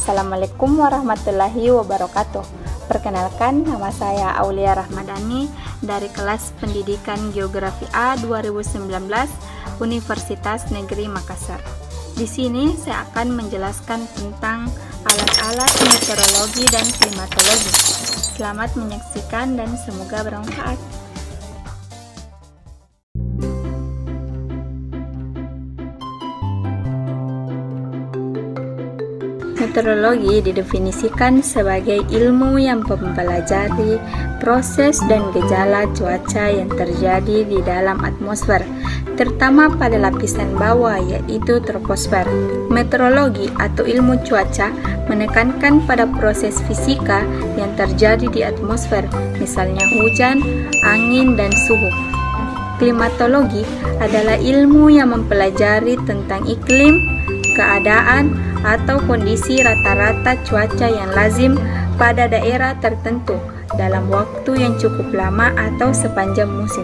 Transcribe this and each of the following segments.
Assalamualaikum warahmatullahi wabarakatuh. Perkenalkan, nama saya Aulia Rahmadani dari kelas Pendidikan Geografi A 2019 Universitas Negeri Makassar. Di sini saya akan menjelaskan tentang alat-alat meteorologi dan klimatologi. Selamat menyaksikan dan semoga bermanfaat. Meteorologi didefinisikan sebagai ilmu yang mempelajari proses dan gejala cuaca yang terjadi di dalam atmosfer, terutama pada lapisan bawah yaitu troposfer. Meteorologi atau ilmu cuaca menekankan pada proses fisika yang terjadi di atmosfer, misalnya hujan, angin, dan suhu. Klimatologi adalah ilmu yang mempelajari tentang iklim, keadaan, atau kondisi rata-rata cuaca yang lazim pada daerah tertentu dalam waktu yang cukup lama atau sepanjang musim.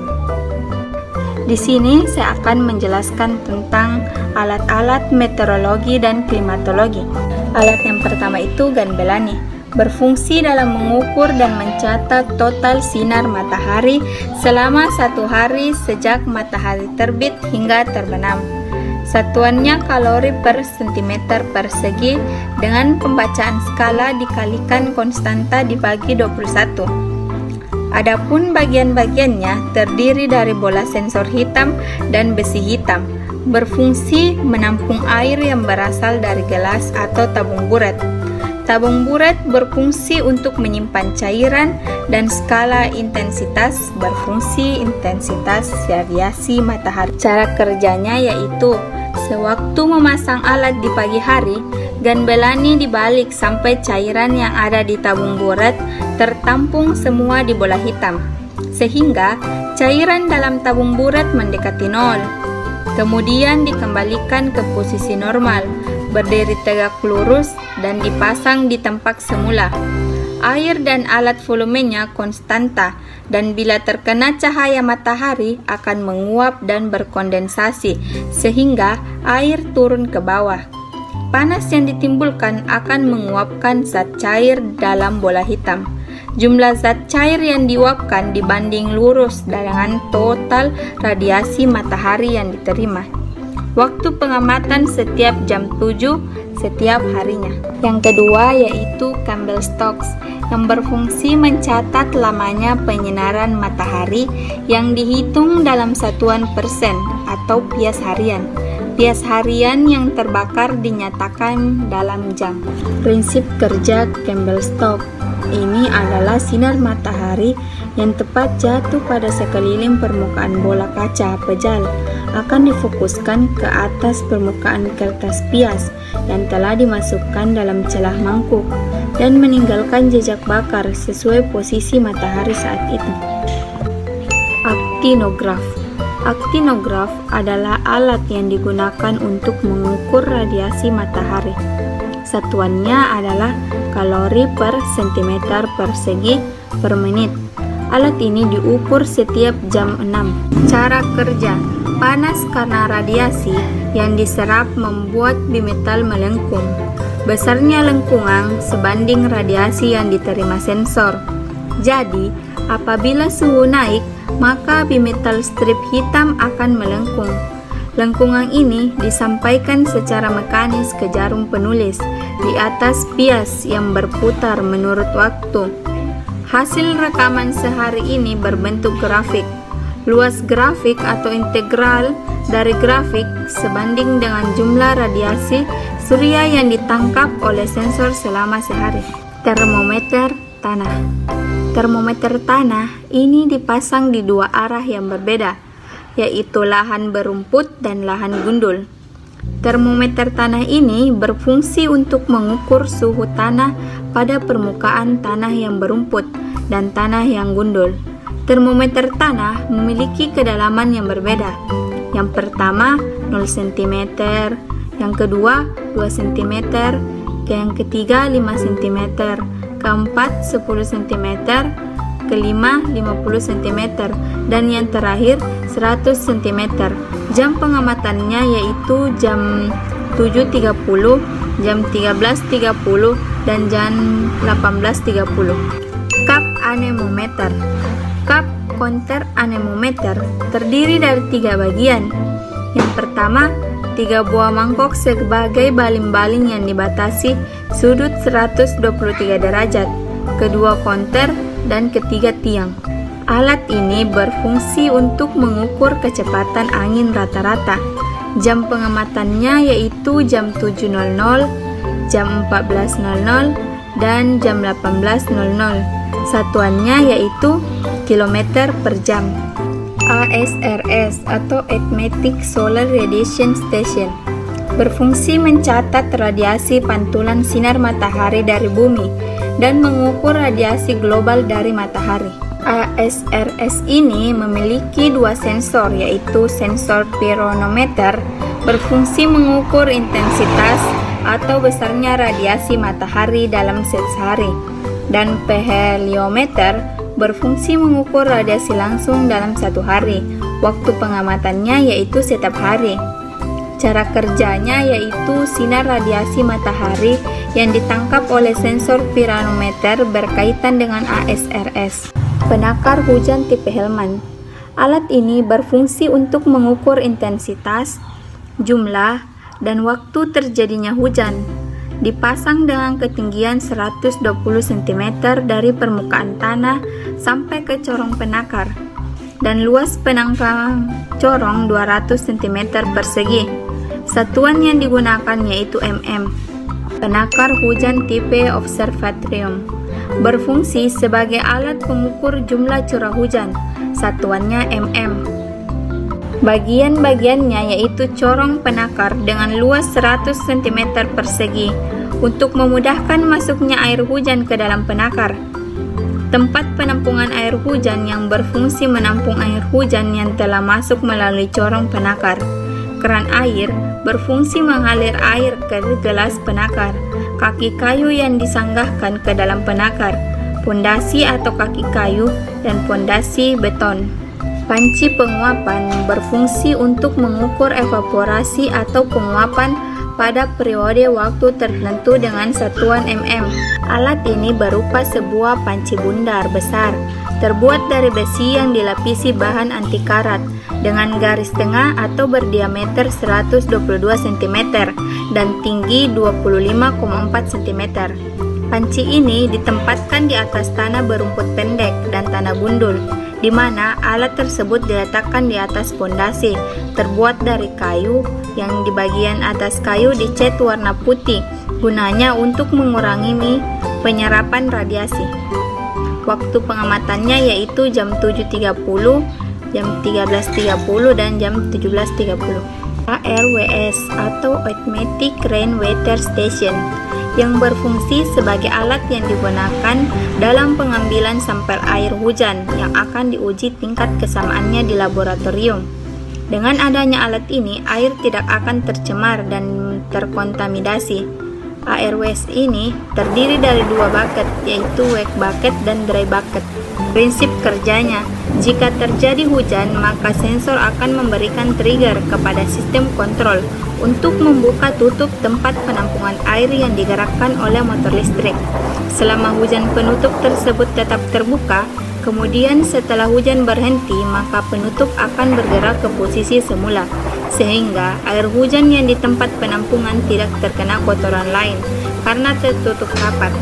Di sini saya akan menjelaskan tentang alat-alat meteorologi dan klimatologi. Alat yang pertama itu Ganbelani, berfungsi dalam mengukur dan mencatat total sinar matahari selama 1 hari sejak matahari terbit hingga terbenam. Satuannya kalori per cm persegi dengan pembacaan skala dikalikan konstanta dibagi 21. Adapun bagian-bagiannya terdiri dari bola sensor hitam dan besi hitam, berfungsi menampung air yang berasal dari gelas atau tabung buret. Tabung buret berfungsi untuk menyimpan cairan dan skala intensitas berfungsi intensitas radiasi matahari. Cara kerjanya yaitu sewaktu memasang alat di pagi hari, Ganbelani dibalik sampai cairan yang ada di tabung buret tertampung semua di bola hitam, sehingga cairan dalam tabung buret mendekati nol. Kemudian dikembalikan ke posisi normal, berdiri tegak lurus dan dipasang di tempat semula. Air dan alat volumenya konstanta dan bila terkena cahaya matahari akan menguap dan berkondensasi sehingga air turun ke bawah. Panas yang ditimbulkan akan menguapkan zat cair dalam bola hitam. Jumlah zat cair yang diuapkan dibanding lurus dengan total radiasi matahari yang diterima. Waktu pengamatan setiap jam 7 setiap harinya. Yang kedua yaitu Campbell-Stokes yang berfungsi mencatat lamanya penyinaran matahari yang dihitung dalam satuan persen atau bias harian. Bias harian yang terbakar dinyatakan dalam jam. Prinsip kerja Campbell-Stokes ini adalah sinar matahari yang tepat jatuh pada sekeliling permukaan bola kaca pejal akan difokuskan ke atas permukaan kertas pias yang telah dimasukkan dalam celah mangkuk dan meninggalkan jejak bakar sesuai posisi matahari saat itu. Aktinograf. Aktinograf adalah alat yang digunakan untuk mengukur radiasi matahari. Satuannya adalah kalori per cm persegi per menit. Alat ini diukur setiap jam 6. Cara kerja: panas karena radiasi yang diserap membuat bimetal melengkung. Besarnya lengkungan sebanding radiasi yang diterima sensor. Jadi, apabila suhu naik, maka bimetal strip hitam akan melengkung. Lengkungan ini disampaikan secara mekanis ke jarum penulis di atas bias yang berputar menurut waktu. Hasil rekaman sehari ini berbentuk grafik. Luas grafik atau integral dari grafik sebanding dengan jumlah radiasi surya yang ditangkap oleh sensor selama sehari. Termometer tanah. Termometer tanah ini dipasang di dua arah yang berbeda, yaitu lahan berumput dan lahan gundul. Termometer tanah ini berfungsi untuk mengukur suhu tanah pada permukaan tanah yang berumput dan tanah yang gundul. Termometer tanah memiliki kedalaman yang berbeda. Yang pertama 0 cm, yang kedua 2 cm, yang ketiga 5 cm, keempat 10 cm, kelima 50 cm, dan yang terakhir 100 cm. Jam pengamatannya yaitu jam 7.30 jam 13.30, dan jam 18.30. Cup anemometer. Cup konter anemometer terdiri dari 3 bagian. Yang pertama, 3 buah mangkok sebagai baling-baling yang dibatasi sudut 123 derajat, kedua konter, dan ketiga tiang. Alat ini berfungsi untuk mengukur kecepatan angin rata-rata. Jam pengamatannya yaitu jam 7.00, jam 14.00, dan jam 18.00. Satuannya yaitu kilometer per jam. ASRS atau Automatic Solar Radiation Station berfungsi mencatat radiasi pantulan sinar matahari dari bumi dan mengukur radiasi global dari matahari. ASRS ini memiliki 2 sensor, yaitu sensor pironometer berfungsi mengukur intensitas atau besarnya radiasi matahari dalam sehari, dan peheliometer berfungsi mengukur radiasi langsung dalam 1 hari. Waktu pengamatannya yaitu setiap hari. Cara kerjanya yaitu sinar radiasi matahari yang ditangkap oleh sensor pironometer berkaitan dengan ASRS. Penakar hujan tipe Hellman. Alat ini berfungsi untuk mengukur intensitas, jumlah, dan waktu terjadinya hujan. Dipasang dengan ketinggian 120 cm dari permukaan tanah sampai ke corong penakar, dan luas penangkal corong 200 cm persegi. Satuan yang digunakan yaitu mm. Penakar hujan tipe observatorium berfungsi sebagai alat pengukur jumlah curah hujan. Satuannya mm. Bagian-bagiannya yaitu corong penakar dengan luas 100 cm persegi untuk memudahkan masuknya air hujan ke dalam penakar. Tempat penampungan air hujan yang berfungsi menampung air hujan yang telah masuk melalui corong penakar. Keran air berfungsi mengalir air ke gelas penakar. Kaki kayu yang disanggahkan ke dalam penakar, pondasi atau kaki kayu, dan pondasi beton. Panci penguapan berfungsi untuk mengukur evaporasi atau penguapan pada periode waktu tertentu dengan satuan mm. Alat ini berupa sebuah panci bundar besar, terbuat dari besi yang dilapisi bahan anti karat, dengan garis tengah atau berdiameter 122 cm dan tinggi 25,4 cm. Panci ini ditempatkan di atas tanah berumput pendek dan tanah gundul, di mana alat tersebut diletakkan di atas pondasi terbuat dari kayu yang di bagian atas kayu dicat warna putih, gunanya untuk mengurangi penyerapan radiasi. Waktu pengamatannya yaitu jam 7.30, jam 13.30, dan jam 17.30. ARWS atau Automatic Rain Water Station yang berfungsi sebagai alat yang digunakan dalam pengambilan sampel air hujan yang akan diuji tingkat kesamaannya di laboratorium. Dengan adanya alat ini, air tidak akan tercemar dan terkontaminasi. ARWS ini terdiri dari 2 bucket, yaitu wet bucket dan dry bucket. Prinsip kerjanya, jika terjadi hujan, maka sensor akan memberikan trigger kepada sistem kontrol untuk membuka tutup tempat penampungan air yang digerakkan oleh motor listrik. Selama hujan, penutup tersebut tetap terbuka. Kemudian setelah hujan berhenti, maka penutup akan bergerak ke posisi semula, sehingga air hujan yang di tempat penampungan tidak terkena kotoran lain karena tertutup rapat.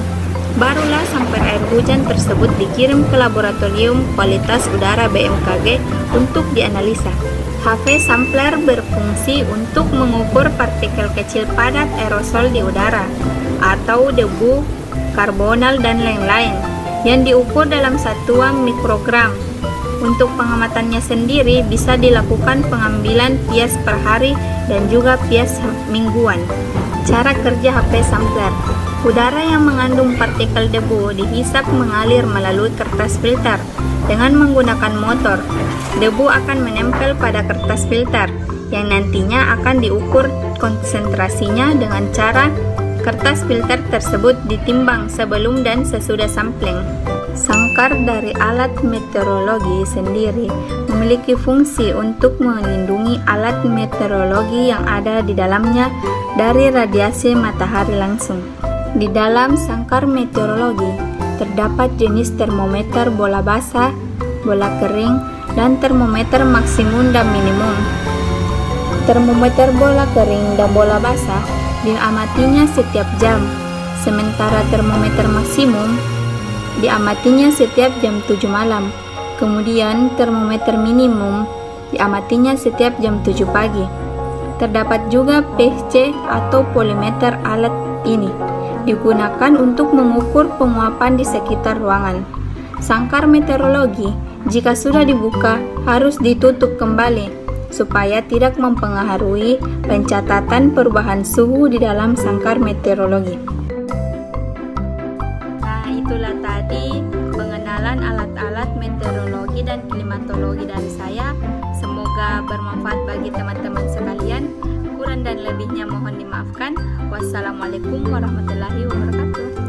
Barulah sampel air hujan tersebut dikirim ke laboratorium kualitas udara BMKG untuk dianalisa. HV sampler berfungsi untuk mengukur partikel kecil padat aerosol di udara atau debu, karbonal, dan lain-lain yang diukur dalam satuan mikrogram. Untuk pengamatannya sendiri bisa dilakukan pengambilan pias per hari dan juga pias mingguan. Cara kerja HP sampler. Udara yang mengandung partikel debu dihisap mengalir melalui kertas filter dengan menggunakan motor. Debu akan menempel pada kertas filter yang nantinya akan diukur konsentrasinya dengan cara kertas filter tersebut ditimbang sebelum dan sesudah sampling. Sangkar dari alat meteorologi sendiri memiliki fungsi untuk melindungi alat alat meteorologi yang ada di dalamnya dari radiasi matahari langsung. Di dalam sangkar meteorologi terdapat jenis termometer bola basah, bola kering, dan termometer maksimum dan minimum. Termometer bola kering dan bola basah diamatinya setiap jam, sementara termometer maksimum diamatinya setiap jam 7 malam. Kemudian termometer minimum diamatinya setiap jam 7 pagi. Terdapat juga PHC atau polimeter. Alat ini digunakan untuk mengukur penguapan di sekitar ruangan. Sangkar meteorologi jika sudah dibuka harus ditutup kembali supaya tidak mempengaruhi pencatatan perubahan suhu di dalam sangkar meteorologi. Nah, itulah tadi pengenalan alat-alat meteorologi dan klimatologi dari saya. Semoga bermanfaat bagi teman-teman sekalian. Kurang dan lebihnya mohon dimaafkan. Wassalamualaikum warahmatullahi wabarakatuh.